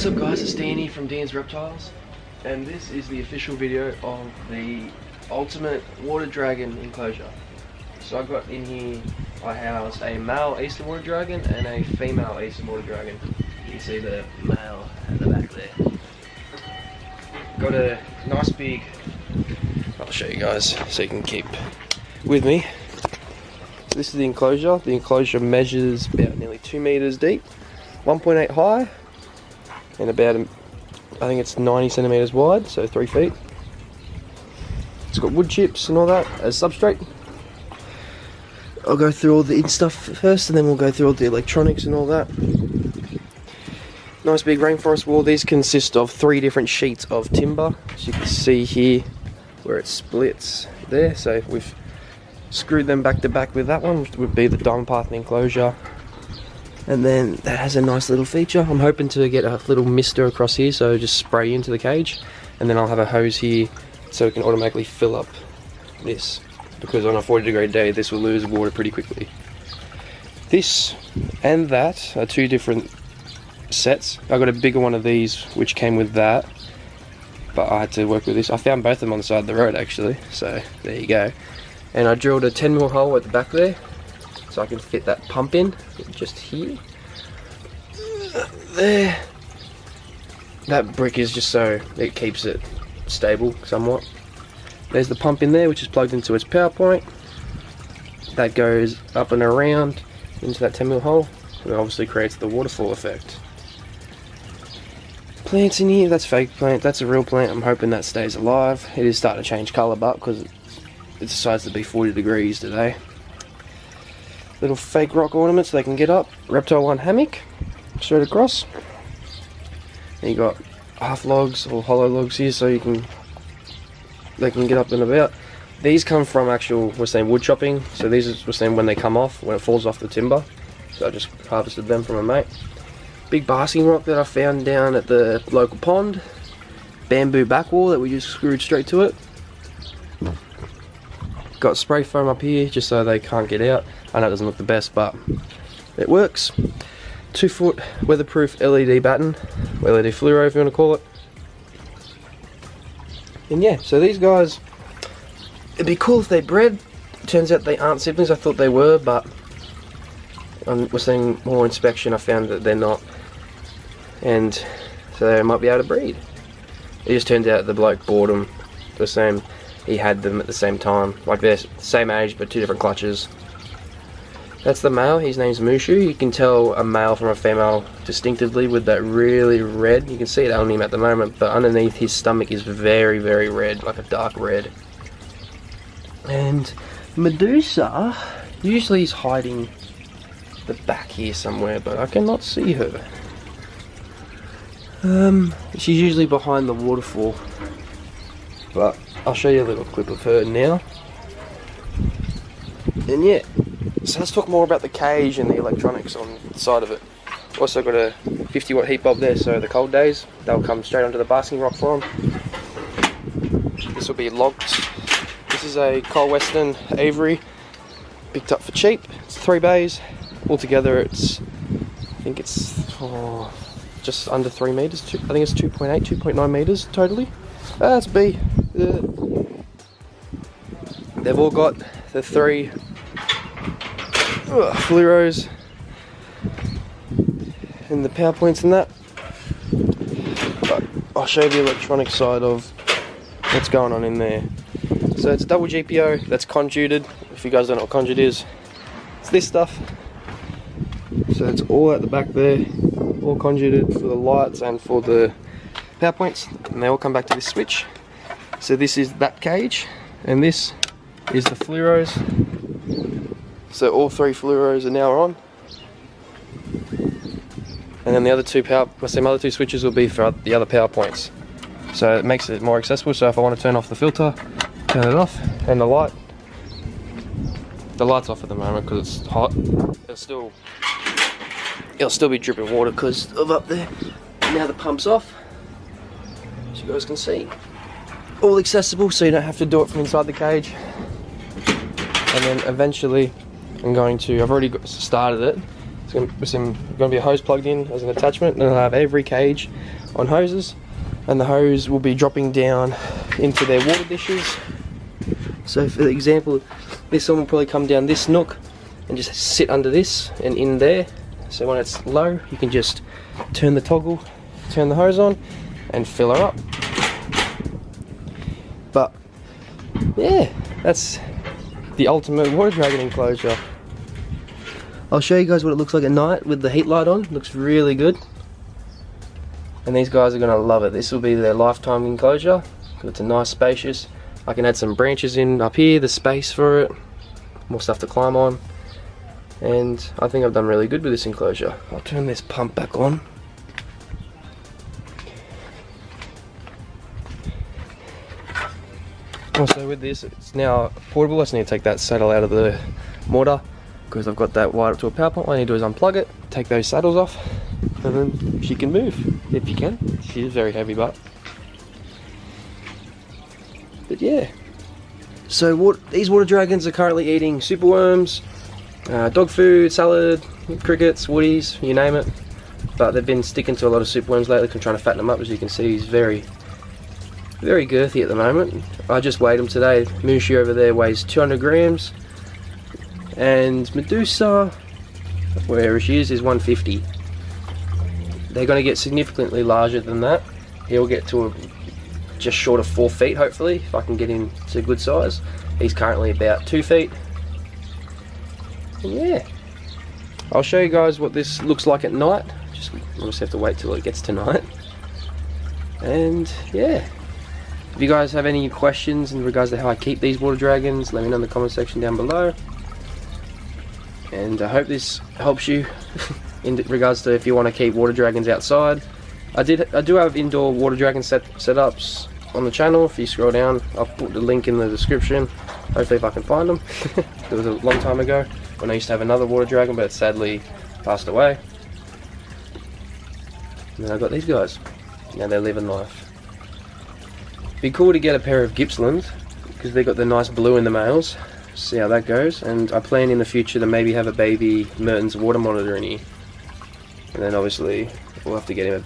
What's up guys, it's Danny from Dan's Reptiles, and this is the official video of the ultimate water dragon enclosure. So I've got in here, I housed a male eastern water dragon and a female eastern water dragon. You can see the male at the back there. Got a nice big, I'll show you guys so you can keep with me. So this is the enclosure. The enclosure measures about nearly 2 meters deep, 1.8 high, and about, I think it's 90 centimeters wide, so 3 feet. It's got wood chips and all that as substrate. I'll go through all the in stuff first, and then we'll go through all the electronics and all that. Nice big rainforest wall. These consist of 3 different sheets of timber, as you can see here where it splits there. So we've screwed them back to back with that one, which would be the diamond path and enclosure. And then that has a nice little feature. I'm hoping to get a little mister across here, so just spray into the cage, and then I'll have a hose here so it can automatically fill up this, because on a 40-degree day this will lose water pretty quickly. This and that are 2 different sets. I got a bigger one of these which came with that, but I had to work with this. I found both of them on the side of the road actually, so there you go. And I drilled a 10mm hole at the back there, so I can fit that pump in just here. There. That brick is just so it keeps it stable somewhat. There's the pump in there, which is plugged into its power point. That goes up and around into that 10mm hole, and it obviously creates the waterfall effect. Plants in here, that's fake plant, that's a real plant. I'm hoping that stays alive. It is starting to change colour, but because it decides to be 40 degrees today. Little fake rock ornaments they can get up. Reptile 1 hammock straight across. And you got half logs or hollow logs here, so they can get up and about. These come from actual, we're saying, wood chopping. So these is, we're saying, when they come off, when it falls off the timber. So I just harvested them from a mate. Big basking rock that I found down at the local pond. Bamboo back wall that we just screwed straight to it. Got spray foam up here just so they can't get out. I know it doesn't look the best, but it works. 2-foot weatherproof LED batten, LED fluoro if you want to call it. And yeah, so these guys, it'd be cool if they bred. Turns out they aren't siblings. I thought they were, but we're seeing more inspection. I found that they're not, and so they might be able to breed. It just turned out the bloke bought them the same. He had them at the same time, like they're the same age but 2 different clutches. That's the male. His name's Mushu. You can tell a male from a female distinctively with that really red. You can see it on him at the moment, but underneath his stomach is very, very red, like a dark red. And Medusa, usually is hiding the back here somewhere, but I cannot see her. She's usually behind the waterfall, but I'll show you a little clip of her now. And yeah, so let's talk more about the cage and the electronics on the side of it. Also got a 50-watt heat bulb there, so the cold days, they'll come straight onto the basking rock for them. This will be locked. This is a Cole Western Avery, picked up for cheap. It's 3 bays. Altogether it's, I think it's just under 3 meters. I think it's 2.8, 2.9 meters totally. That's B. They've all got the 3 fluoros and the power points and that. But I'll show you the electronic side of what's going on in there. So it's a double GPO that's conduited. If you guys don't know what conduit is, it's this stuff. So it's all at the back there, all conduited for the lights and for the power points, and they all come back to this switch. So this is that cage, and this is the fluoros. So all 3 fluoros are now on, and then the other 2 other 2 switches will be for the other power points. So it makes it more accessible. So if I want to turn off the filter, turn it off, and the light's off at the moment because it's hot. It'll still be dripping water because of up there. Now the pump's off, so you guys can see. All accessible, so you don't have to do it from inside the cage. And then eventually I've already started it. It's going to be a hose plugged in as an attachment, and it'll have every cage on hoses, and the hose will be dropping down into their water dishes. So for example, this one will probably come down this nook and just sit under this and in there. So when it's low, you can just turn the toggle, turn the hose on, and fill her up. But yeah, that's the ultimate water dragon enclosure. I'll show you guys what it looks like at night with the heat light on. It looks really good. And these guys are going to love it. This will be their lifetime enclosure. It's a nice spacious. I can add some branches in up here, the space for it, more stuff to climb on. And I think I've done really good with this enclosure. I'll turn this pump back on. Also with this, it's now portable. I just need to take that saddle out of the mortar because I've got that wired up to a power pump. All I need to do is unplug it, take those saddles off, and then she can move, if you can. She is very heavy, but yeah. So these water dragons are currently eating superworms, dog food, salad, crickets, woodies, you name it. But they've been sticking to a lot of superworms lately, trying to fatten them up. As you can see, he's very girthy at the moment. I just weighed him today. Mushi over there weighs 200 grams. And Medusa, wherever she is 150. They're going to get significantly larger than that. He'll get to just short of 4 feet, hopefully, if I can get him to good size. He's currently about 2 feet. And yeah, I'll show you guys what this looks like at night. We'll just have to wait till it gets to night. And yeah, if you guys have any questions in regards to how I keep these water dragons, let me know in the comment section down below. And I hope this helps you in regards to if you want to keep water dragons outside. I do have indoor water dragon setups on the channel. If you scroll down, I'll put the link in the description. Hopefully if I can find them. It was a long time ago when I used to have another water dragon, but it sadly passed away. And then I got these guys. Now they're living life. Be cool to get a pair of Gippslands because they got the nice blue in the males. See how that goes. And I plan in the future to maybe have a baby Mertens water monitor in here. And then obviously we'll have to get him a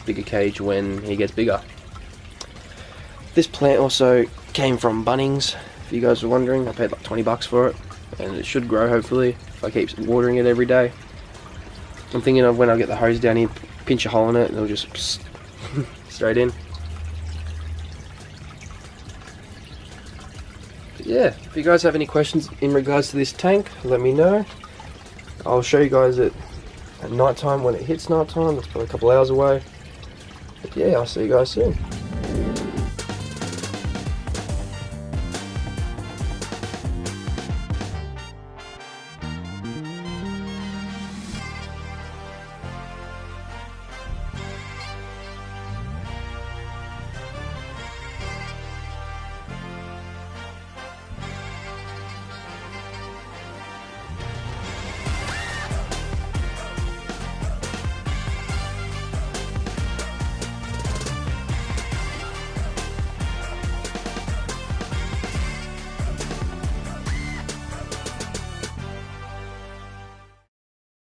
bigger cage when he gets bigger. This plant also came from Bunnings, if you guys were wondering. I paid like 20 bucks for it, and it should grow hopefully if I keep watering it every day. I'm thinking of when I get the hose down here, pinch a hole in it and it'll just straight in. But yeah, if you guys have any questions in regards to this tank, let me know. I'll show you guys it at night time when it hits night time. That's probably a couple hours away. But yeah, I'll see you guys soon.